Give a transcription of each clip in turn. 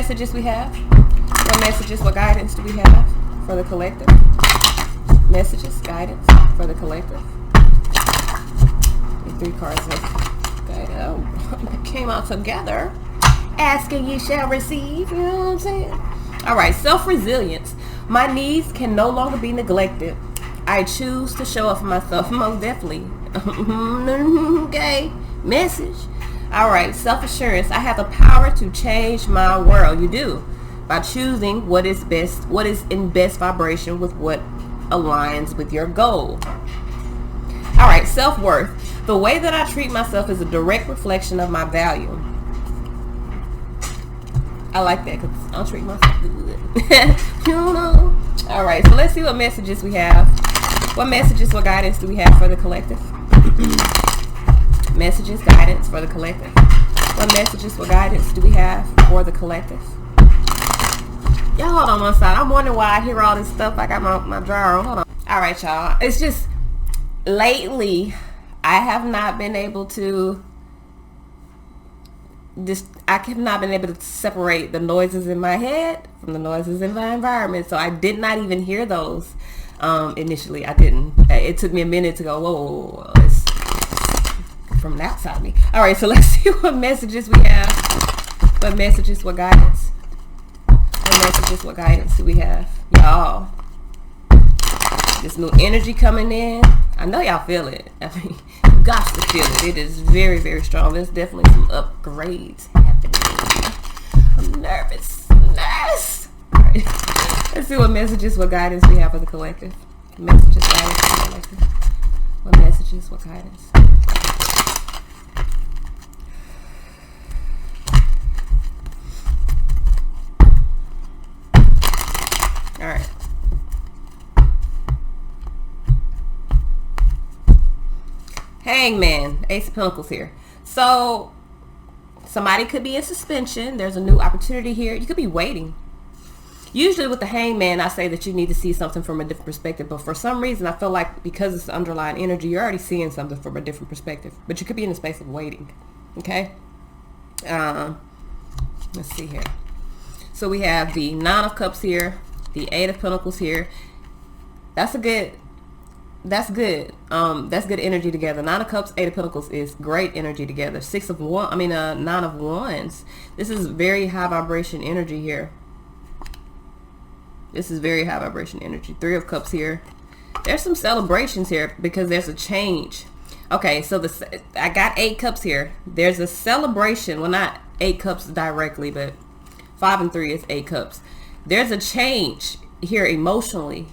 messages we have? What messages, what guidance do we have for the collective? Messages, guidance for the collective. The 3 cards came out together. Asking you shall receive. You know what I'm saying? All right, self-resilience. My needs can no longer be neglected. I choose to show up for myself. Most definitely. Okay. Message. All right, self-assurance. I have the power to change my world. You do. By choosing what is best, what is in best vibration with what aligns with your goal. All right, self-worth. The way that I treat myself is a direct reflection of my value. I like that because I'll treat myself good. You know? All right, so let's see what messages we have. What messages, what guidance do we have for the collective? Messages, guidance for the collective. What messages, what guidance do we have for the collective? Y'all hold on one side. I'm wondering why I hear all this stuff. I got my drawer on. Hold on. All right, y'all. It's just lately I have not been able to separate the noises in my head from the noises in my environment. So I did not even hear those initially. I didn't. It took me a minute to go, whoa, it's from outside me. All right, so let's see what messages we have. What messages, what guidance? What messages, what guidance do we have? Y'all, this new energy coming in. I know y'all feel it. I mean, you got to feel it. It is very, very strong. There's definitely some upgrades happening. I'm nervous. All right. Let's see what messages, what guidance we have for the collective. Messages, guidance for the collective. What messages, what guidance? All right. Hangman, Ace of Pentacles here. So somebody could be in suspension. There's a new opportunity here. You could be waiting. Usually with the Hangman, I say that you need to see something from a different perspective. But for some reason, I feel like because it's the underlying energy, you're already seeing something from a different perspective. But you could be in a space of waiting. Okay? Let's see here. So we have the 9 of Cups here. The 8 of Pentacles here. That's good. That's good energy together. 9 of Cups, 8 of Pentacles is great energy together. 9 of Wands. This is very high vibration energy here. This is very high vibration energy. 3 of Cups here. There's some celebrations here because there's a change. Okay, so I got 8 Cups here. There's a celebration. Well, not 8 Cups directly, but 5 and 3 is 8 Cups. There's a change here emotionally.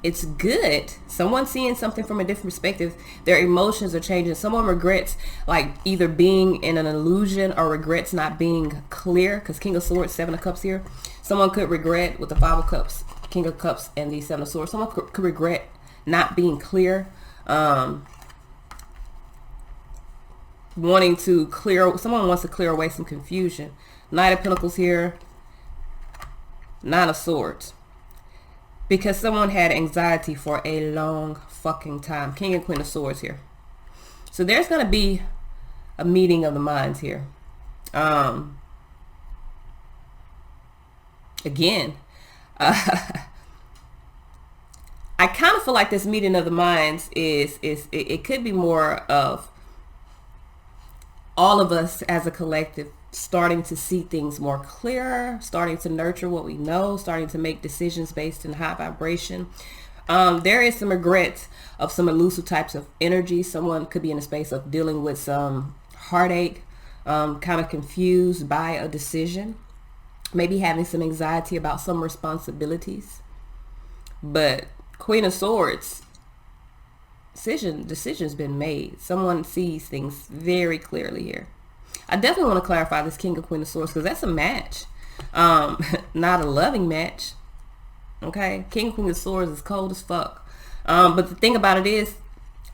It's good. Someone seeing something from a different perspective. Their emotions are changing. Someone regrets like either being in an illusion or regrets not being clear. Because King of Swords, 7 of Cups here. Someone could regret with the 5 of Cups, King of Cups, and the 7 of Swords. Someone could regret not being clear. Wanting to clear. Someone wants to clear away some confusion. 9 of Pentacles here. 9 of Swords. Because someone had anxiety for a long fucking time. King and Queen of Swords here. So there's going to be a meeting of the minds here. Again, I kind of feel like this meeting of the minds it could be more of all of us as a collective starting to see things more clearer, starting to nurture what we know, starting to make decisions based in high vibration. There is some regret of some elusive types of energy. Someone could be in a space of dealing with some heartache, kind of confused by a decision, maybe having some anxiety about some responsibilities. But Queen of Swords, decision's been made. Someone sees things very clearly here. I definitely want to clarify this King and Queen of Swords because that's a match. Not a loving match. Okay? King and Queen of Swords is cold as fuck. But the thing about it is,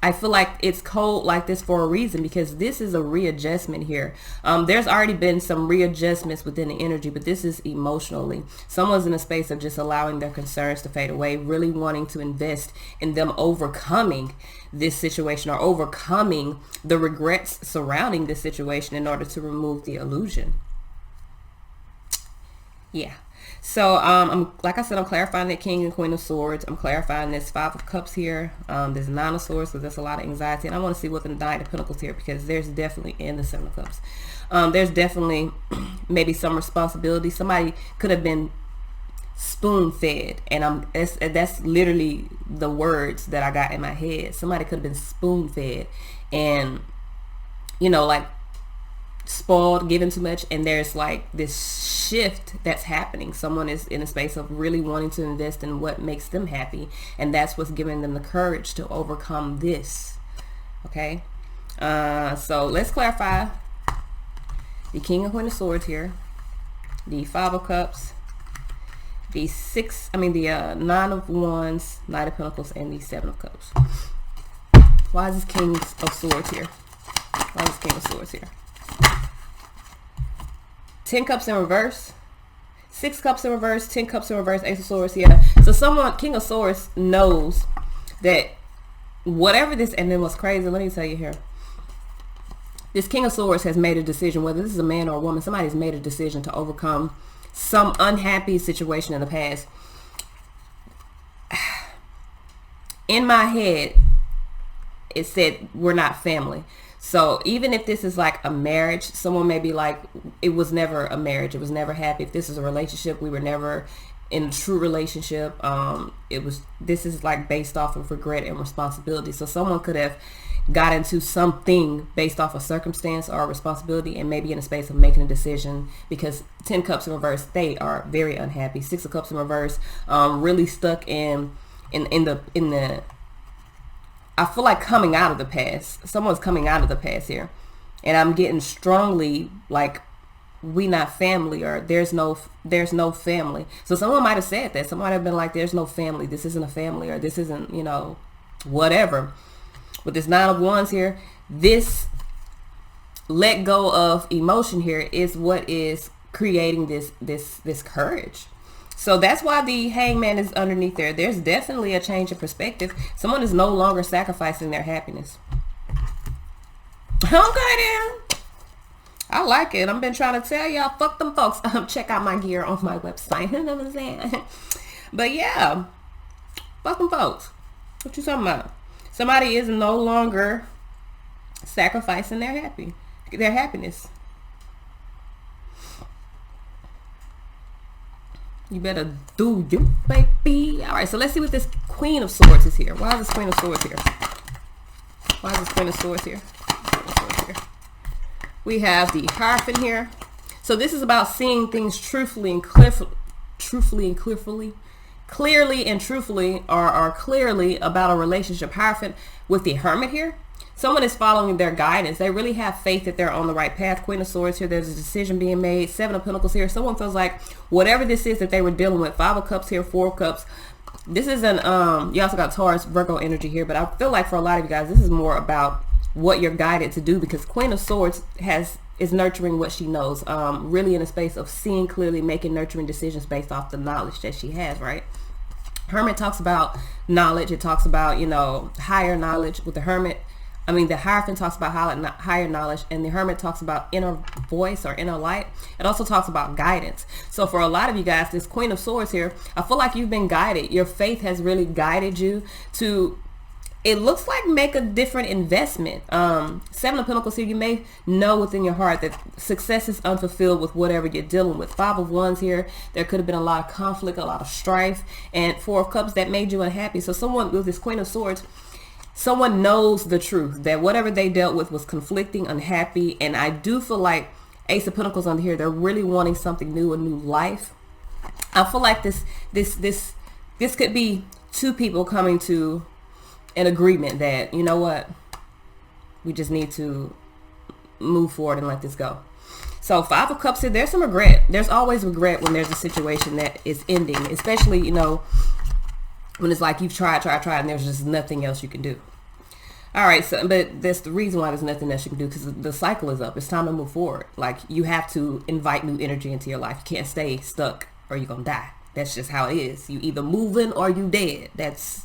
I feel like it's cold like this for a reason because this is a readjustment here. There's already been some readjustments within the energy, but this is emotionally. Someone's in a space of just allowing their concerns to fade away, really wanting to invest in them overcoming this situation or overcoming the regrets surrounding this situation in order to remove the illusion. Yeah. So I'm like I said, I'm clarifying that King and Queen of Swords. I'm clarifying this Five of Cups here. There's Nine of Swords, so there's a lot of anxiety, and I want to see what the Nine of Pentacles here, because there's definitely, in the Seven of Cups, there's definitely maybe some responsibility. Somebody could have been spoon fed, and that's literally the words that I got in my head. Somebody could have been spoon fed, and like spoiled, given too much, and there's like this shift that's happening. Someone is in a space of really wanting to invest in what makes them happy, and that's what's giving them the courage to overcome this. Okay, so let's clarify the King and Queen of Swords here, the Five of Cups, the Nine of Wands, Knight of Pentacles, and the Seven of Cups. Why is this King of Swords here? Why is this King of Swords here? 10 Cups in reverse, 6 Cups in reverse, 10 Cups in reverse, Ace of Swords here. So someone, King of Swords, knows that whatever this, and then what's crazy, let me tell you here, this King of Swords has made a decision, whether this is a man or a woman, somebody's made a decision to overcome some unhappy situation in the past. In my head, it said, we're not family. So even if this is like a marriage, someone may be like, it was never a marriage, it was never happy. If this is a relationship, we were never in a true relationship. This is like based off of regret and responsibility. So someone could have got into something based off a circumstance or a responsibility, and maybe in a space of making a decision, because 10 Cups in reverse, they are very unhappy. 6 of Cups in reverse, really stuck in the I feel like coming out of the past. Someone's coming out of the past here, and I'm getting strongly like, we not family, or there's no family. So someone might have said that. Someone might have been like, there's no family, this isn't a family, or this isn't, whatever. With this Nine of Wands here, this let go of emotion here is what is creating this courage. So that's why the Hangman is underneath there. There's definitely a change of perspective. Someone is no longer sacrificing their happiness. Okay then. I like it. I've been trying to tell y'all, fuck them folks. Check out my gear on my website. You know what I'm saying? But yeah, fuck them folks. What you talking about? Somebody is no longer sacrificing their happiness. You better do you, baby. All right, so let's see what this Queen of Swords is here. Why is this Queen of Swords here? Why is this Queen of Swords here? We have the Hierophant here. So this is about seeing things truthfully and clearly and truthfully, or clearly about a relationship. Hierophant with the Hermit here. Someone is following their guidance. They really have faith that they're on the right path. Queen of Swords here. There's a decision being made. 7 of Pentacles here. Someone feels like whatever this is that they were dealing with. 5 of Cups here. 4 of Cups. This isn't, you also got Taurus, Virgo energy here. But I feel like for a lot of you guys, this is more about what you're guided to do, because Queen of Swords is nurturing what she knows. Really in a space of seeing clearly, making nurturing decisions based off the knowledge that she has, right? Hermit talks about knowledge. It talks about, higher knowledge. With the Hermit, the Hierophant talks about higher knowledge, and the Hermit talks about inner voice or inner light. It also talks about guidance. So for a lot of you guys, this Queen of Swords here, I feel like you've been guided. Your faith has really guided you to, it looks like, make a different investment. 7 of Pentacles here, you may know within your heart that success is unfulfilled with whatever you're dealing with. 5 of Wands here, there could have been a lot of conflict, a lot of strife, and 4 of Cups that made you unhappy. So someone with this Queen of Swords, someone knows the truth, that whatever they dealt with was conflicting, unhappy, and I do feel like Ace of Pentacles under here, they're really wanting something new, a new life. I feel like this could be 2 people coming to an agreement that, you know what, we just need to move forward and let this go. So 5 of Cups here, there's some regret. There's always regret when there's a situation that is ending, especially, when it's like you've tried, and there's just nothing else you can do. All right, so, but that's the reason why there's nothing else you can do, because the cycle is up. It's time to move forward. Like, you have to invite new energy into your life. You can't stay stuck or you're going to die. That's just how it is. You either moving or you dead. That's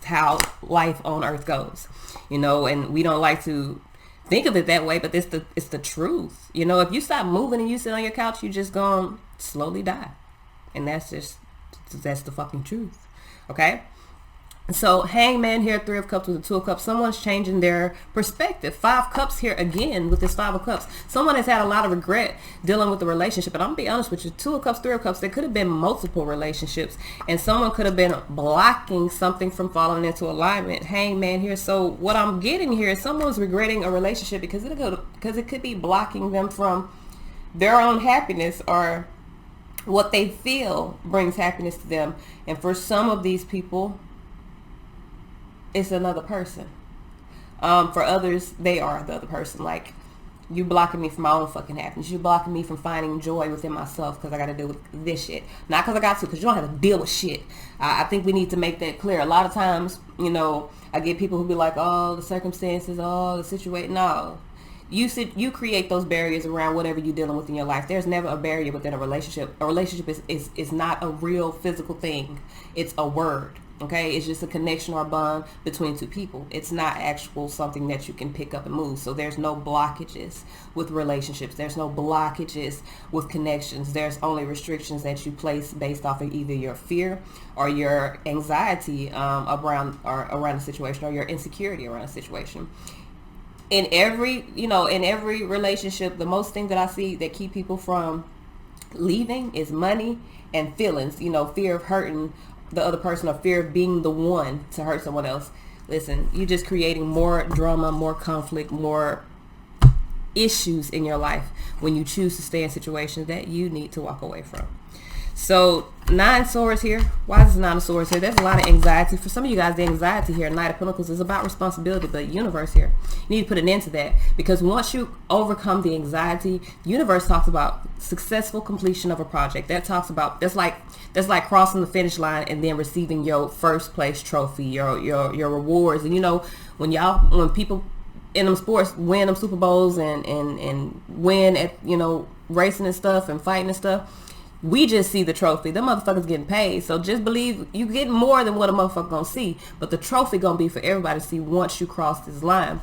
how life on earth goes, and we don't like to think of it that way, but it's the truth. If you stop moving and you sit on your couch, you just going slowly die. And that's the fucking truth. Okay? So Hangman here, 3 of Cups with the 2 of Cups. Someone's changing their perspective. 5 Cups here again with this 5 of Cups. Someone has had a lot of regret dealing with the relationship. And I'm going to be honest with you, 2 of Cups, 3 of Cups, there could have been multiple relationships. And someone could have been blocking something from falling into alignment. Hangman here. So what I'm getting here is someone's regretting a relationship because it could be blocking them from their own happiness or what they feel brings happiness to them. And for some of these people, it's another person. For others, they are the other person. Like, you blocking me from my own fucking happiness. You blocking me from finding joy within myself because I got to deal with this shit. Not because I got to, because you don't have to deal with shit. I think we need to make that clear. A lot of times, I get people who be like, oh, the circumstances, oh, the situation. No. You create those barriers around whatever you're dealing with in your life. There's never a barrier within a relationship. A relationship is not a real physical thing. It's a word. Okay, it's just a connection or a bond between 2 people. It's not actual something that you can pick up and move. So there's no blockages with relationships. There's no blockages with connections. There's only restrictions that you place based off of either your fear or your anxiety around a situation, or your insecurity around a situation. In every relationship, the most thing that I see that keep people from leaving is money and feelings. Fear of hurting the other person or fear of being the one to hurt someone else. Listen, you're just creating more drama, more conflict, more issues in your life when you choose to stay in situations that you need to walk away from. So 9 Swords here. Why is 9 of Swords here? There's a lot of anxiety. For some of you guys, the anxiety here, Knight of Pentacles, is about responsibility, but universe here, you need to put an end to that, because once you overcome the anxiety, the universe talks about successful completion of a project. That talks about, that's like crossing the finish line and then receiving your first place trophy, your rewards. And when people in them sports win them Super Bowls and win at racing and stuff and fighting and stuff, we just see the trophy. Them motherfuckers getting paid. So just believe you get more than what a motherfucker gonna see. But the trophy gonna be for everybody to see once you cross this line.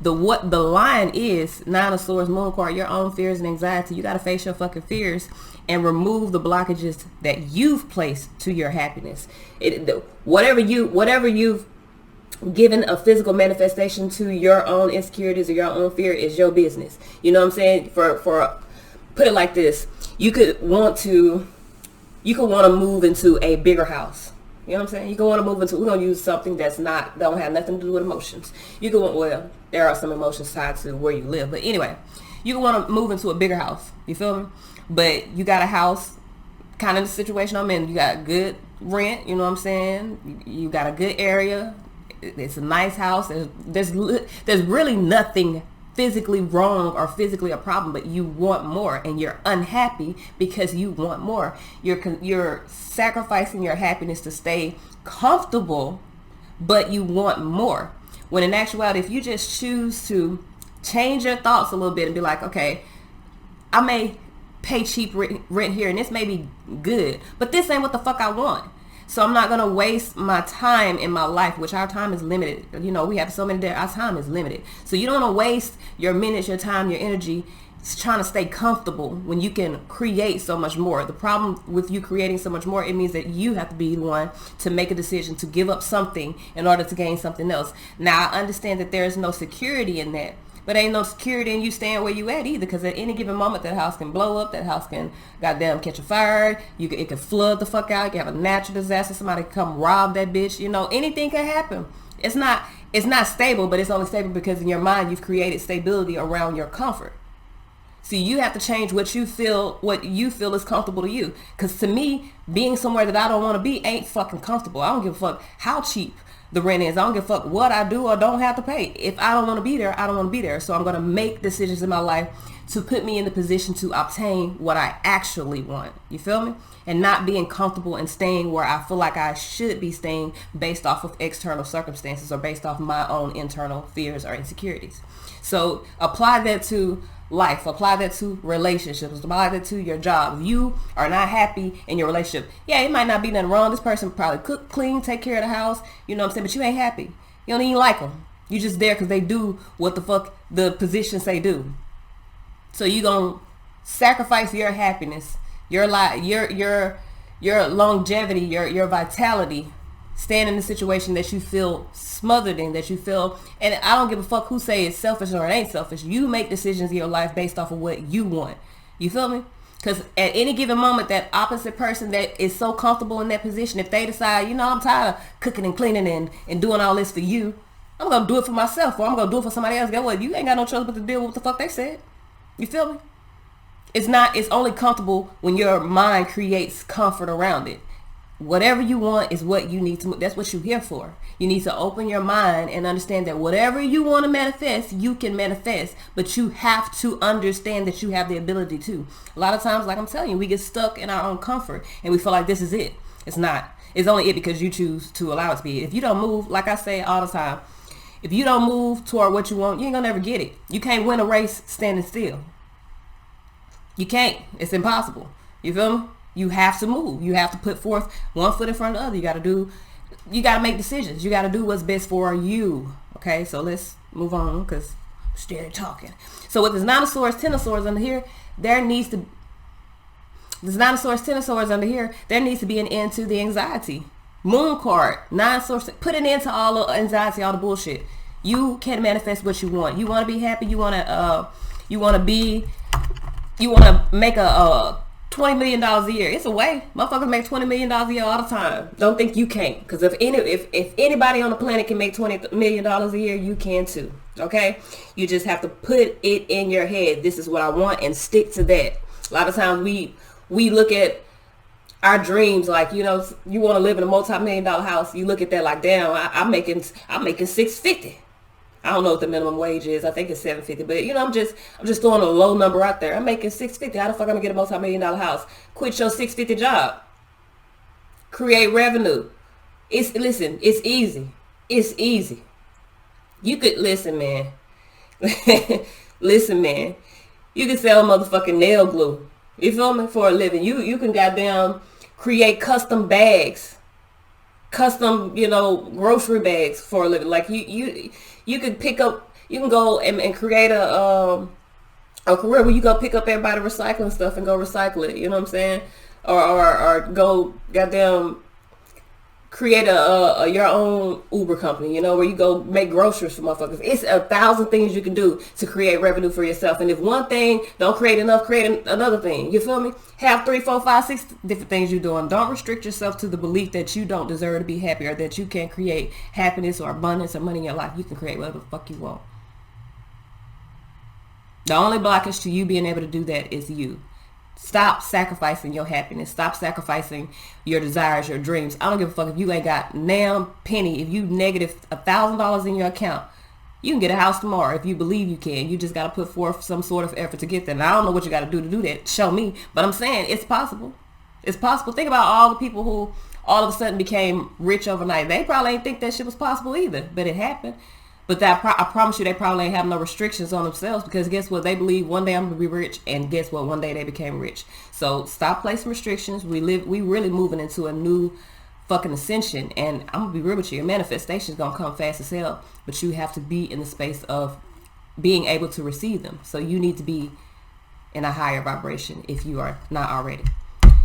What the line is, 9 of Swords, Moon card, your own fears and anxiety. You gotta face your fucking fears and remove the blockages that you've placed to your happiness. Whatever you've given a physical manifestation to your own insecurities or your own fear is your business. You know what I'm saying? For put it like this. You could want to move into a bigger house. You know what I'm saying? You could want to move into, we're going to use something don't have nothing to do with emotions. There are some emotions tied to where you live. But anyway, you could want to move into a bigger house. You feel me? But you got a house, kind of the situation I'm in. You got good rent, you know what I'm saying? You got a good area. It's a nice house. There's really nothing physically wrong or physically a problem, but you want more and you're unhappy because you want more. You're sacrificing your happiness to stay comfortable, but you want more. When in actuality, if you just choose to change your thoughts a little bit and be like, okay, I may pay cheap rent here and this may be good, but this ain't what the fuck I want. So I'm not going to waste my time in my life, which our time is limited. We have so many days. Our time is limited. So you don't want to waste your minutes, your time, your energy trying to stay comfortable when you can create so much more. The problem with you creating so much more, it means that you have to be the one to make a decision to give up something in order to gain something else. Now, I understand that there is no security in that. But ain't no security in you staying where you at either, because at any given moment that house can blow up, that house can goddamn catch a fire, it can flood the fuck out, you can have a natural disaster, somebody can come rob that bitch, anything can happen. It's not stable, but it's only stable because in your mind you've created stability around your comfort. See, you have to change what you feel is comfortable to you. Because to me, being somewhere that I don't want to be ain't fucking comfortable. I don't give a fuck how cheap the rent is. I don't give a fuck what I do or don't have to pay. If I don't want to be there, I don't want to be there. So I'm going to make decisions in my life to put me in the position to obtain what I actually want. You feel me? And not being comfortable and staying where I feel like I should be staying based off of external circumstances or based off my own internal fears or insecurities. So apply that to life, apply that to relationships, apply that to your job. If you are not happy in your relationship, yeah, it might not be nothing wrong. This person probably cook, clean, take care of the house, you know what I'm saying, but you ain't happy. You don't even like them. You just there because they do what the fuck the position say do. So you gonna sacrifice your happiness Your your longevity, your vitality, stand in a situation that you feel smothered in, that you feel, and I don't give a fuck who say it's selfish or it ain't selfish. You make decisions in your life based off of what you want. You feel me? Because at any given moment, that opposite person that is so comfortable in that position, if they decide, you know, I'm tired of cooking and cleaning and doing all this for you, I'm going to do it for myself, or I'm going to do it for somebody else. Guess what? You ain't got no choice but to deal with what the fuck they said. You feel me? It's only comfortable when your mind creates comfort around it. Whatever you want is what you need to, that's what you're here for. You need to open your mind and understand that whatever you want to manifest, you can manifest, but you have to understand that you have the ability to. A lot of times, like I'm telling you, we get stuck in our own comfort and we feel like this is it. It's not. It's only it because you choose to allow it to be. If you don't move, like I say all the time, if you don't move toward what you want, you ain't gonna never get it. You can't win a race standing still. You can't. It's impossible. You feel me? You have to move. You have to put forth one foot in front of the other. You got to make decisions. You got to do what's best for you. Okay, so let's move on because I'm still talking. So with this Nine of Swords, Ten of Swords under here, there needs to be an end to the anxiety. Moon card, Nine Swords, put an end to all the anxiety, all the bullshit. You can manifest what you want. You want to be happy. You want to make a $20 million a year. It's a way. Motherfuckers make $20 million a year all the time. Don't think you can't. Because if anybody on the planet can make $20 million a year, you can too. Okay? You just have to put it in your head. This is what I want and stick to that. A lot of times we look at our dreams like, you know, you want to live in a multi-million-dollar house. You look at that like, damn, I'm making $650. I don't know what the minimum wage is. I think it's $750. But you know, I'm just throwing a low number out there. I'm making $650. How the fuck I'm gonna get a multi-million-dollar house? Quit your $650 job. Create revenue. It's easy. It's easy. You could listen, man. Listen, man. You can sell motherfucking nail glue. You feel me? For a living. You can goddamn create custom bags. Custom, you know, grocery bags for a living. Like you could pick up, you can go and create a career where you go pick up everybody recycling stuff and go recycle it. You know what I'm saying? Or go goddamn create a your own Uber company, you know, where you go make groceries for motherfuckers. It's 1,000 things you can do to create revenue for yourself. And if one thing don't create enough, create another thing. You feel me? Have 3, 4, 5, 6 different things you're doing. Don't restrict yourself to the belief that you don't deserve to be happy or that you can't create happiness or abundance or money in your life. You can create whatever the fuck you want. The only blockage to you being able to do that is you. Stop sacrificing your happiness. Stop sacrificing your desires, your dreams. I don't give a fuck if you ain't got damn penny. If you negative $1,000 in your account, you can get a house tomorrow if you believe you can. You just got to put forth some sort of effort to get there. And I don't know what you got to do that. Show me. But I'm saying it's possible. It's possible. Think about all the people who all of a sudden became rich overnight. They probably ain't think that shit was possible either. But it happened. But I promise you they probably ain't have no restrictions on themselves because guess what? They believe one day I'm going to be rich and guess what? One day they became rich. So stop placing restrictions. We really moving into a new fucking ascension and I'm going to be real with you. Your manifestation is going to come fast as hell, but you have to be in the space of being able to receive them. So you need to be in a higher vibration if you are not already.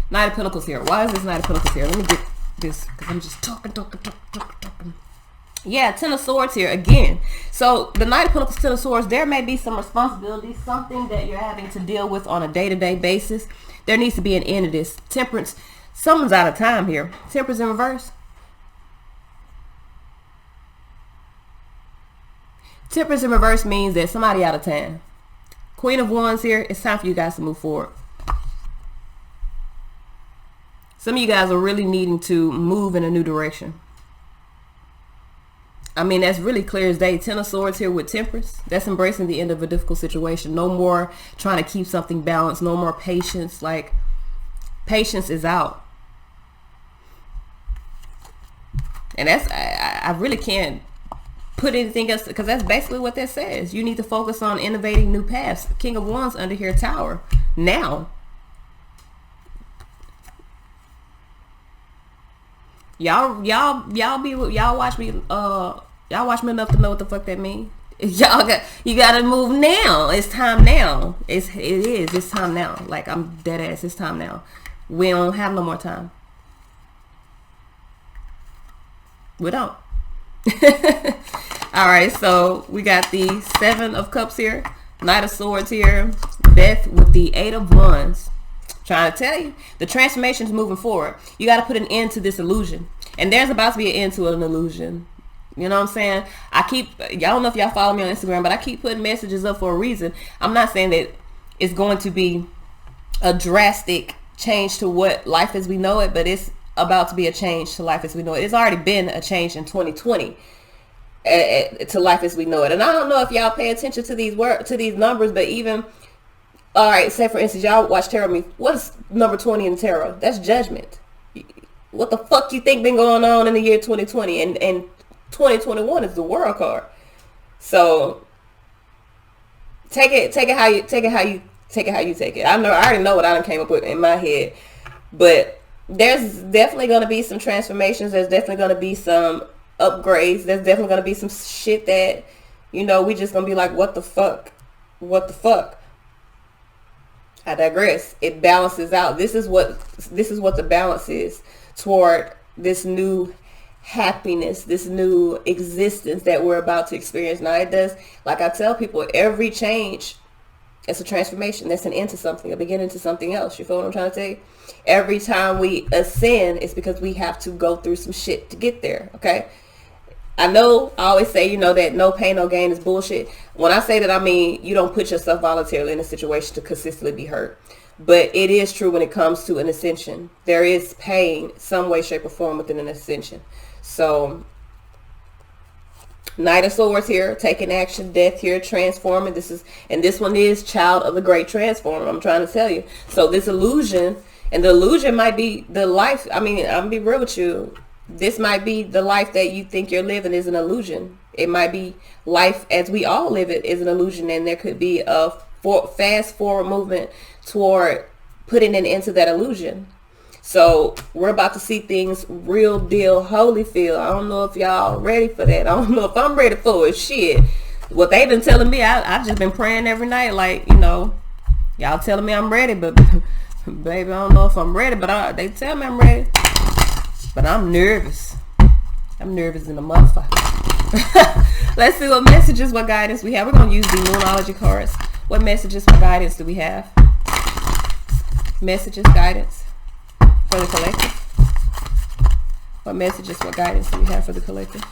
Knight of Pentacles here. Why is this Knight of Pentacles here? Let me get this because I'm just talking. Yeah, Ten of Swords here again. So the Knight of Pentacles, Ten of Swords, there may be some responsibility, something that you're having to deal with on a day-to-day basis. There needs to be an end to this. Temperance, someone's out of time here. Temperance in reverse. Temperance in reverse means that somebody out of time. Queen of Wands here. It's time for you guys to move forward. Some of you guys are really needing to move in a new direction. I mean, that's really clear as day. Ten of Swords here with Temperance. That's embracing the end of a difficult situation. No more trying to keep something balanced. No more patience. Like, patience is out. And that's, I really can't put anything else, because that's basically what that says. You need to focus on innovating new paths. King of Wands under here, Tower. Now. Y'all watch me enough to know what the fuck that means. You gotta move now. It's time now. It's time now. Like, I'm dead ass. It's time now. We don't have no more time. We don't. All right, so we got the 7 of Cups here, Knight of Swords here, Death with the 8 of Wands. Trying to tell you, the transformation is moving forward. You got to put an end to this illusion, and there's about to be an end to an illusion. You know what I'm saying? Y'all don't know if y'all follow me on Instagram, but I keep putting messages up for a reason. I'm not saying that it's going to be a drastic change to what life as we know it, but it's about to be a change to life as we know it. It's already been a change in 2020 to life as we know it. And I don't know if y'all pay attention to these numbers, but even, all right, say for instance, y'all watch tarot me. What's number 20 in tarot? That's judgment. What the fuck you think been going on in the year 2020? And 2021 is the world card. So take it how you take it. I already know what I done came up with in my head, but there's definitely going to be some transformations. There's definitely going to be some upgrades. There's definitely going to be some shit that, you know, we just going to be like, what the fuck? I digress. It balances out. This is what the balance is toward this new happiness, this new existence that we're about to experience. Now, it does, like I tell people, every change, it's a transformation. That's an end to something, a beginning to something else. You feel what I'm trying to tell you? Every time we ascend, it's because we have to go through some shit to get there, okay? I know I always say, you know, that no pain, no gain is bullshit. When I say that, I mean, you don't put yourself voluntarily in a situation to consistently be hurt. But it is true when it comes to an ascension. There is pain, some way, shape, or form within an ascension. So, Knight of Swords here, taking action, Death here, transforming. This one is Child of the Great Transformer. I'm trying to tell you. So this illusion, and the illusion might be the life. I mean, I'm gonna be real with you. This might be the life that you think you're living is an illusion. It might be life as we all live it is an illusion, and there could be a fast forward movement toward putting an end to that illusion. So we're about to see things real deal Holyfield. I don't know if y'all ready for that. I don't know if I'm ready for it. Shit. What they've been telling me, I've just been praying every night. Like, you know, y'all telling me I'm ready, but baby, I don't know if I'm ready. But they tell me I'm ready. But I'm nervous. I'm nervous in the motherfucker. Let's see what messages, what guidance we have. We're going to use the Moonology cards. What messages, what guidance do we have? Messages, guidance for the collective. What messages, what guidance do we have for the collective?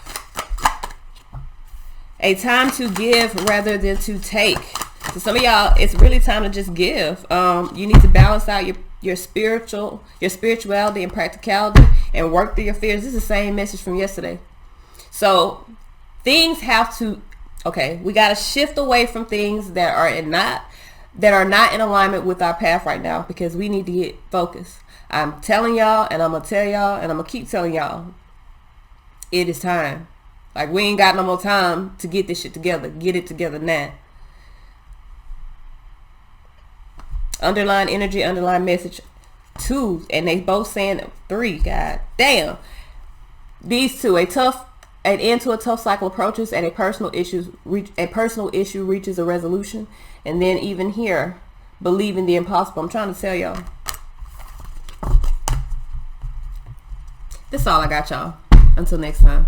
A time to give rather than to take. So some of y'all, it's really time to just give. You need to balance out your spirituality and practicality and work through your fears. This is the same message from yesterday. So things have to, okay, we got to shift away from things that are not in alignment with our path right now, because we need to get focused. I'm telling y'all, and I'm going to tell y'all, and I'm going to keep telling y'all, it is time. Like, we ain't got no more time to get this shit together. Get it together now. Underline energy, underline message 2, and they both saying 3. God damn. These two, an end to a tough cycle approaches, and a personal issue reaches a resolution. And then even here, believing the impossible. I'm trying to tell y'all. That's all I got, y'all. Until next time.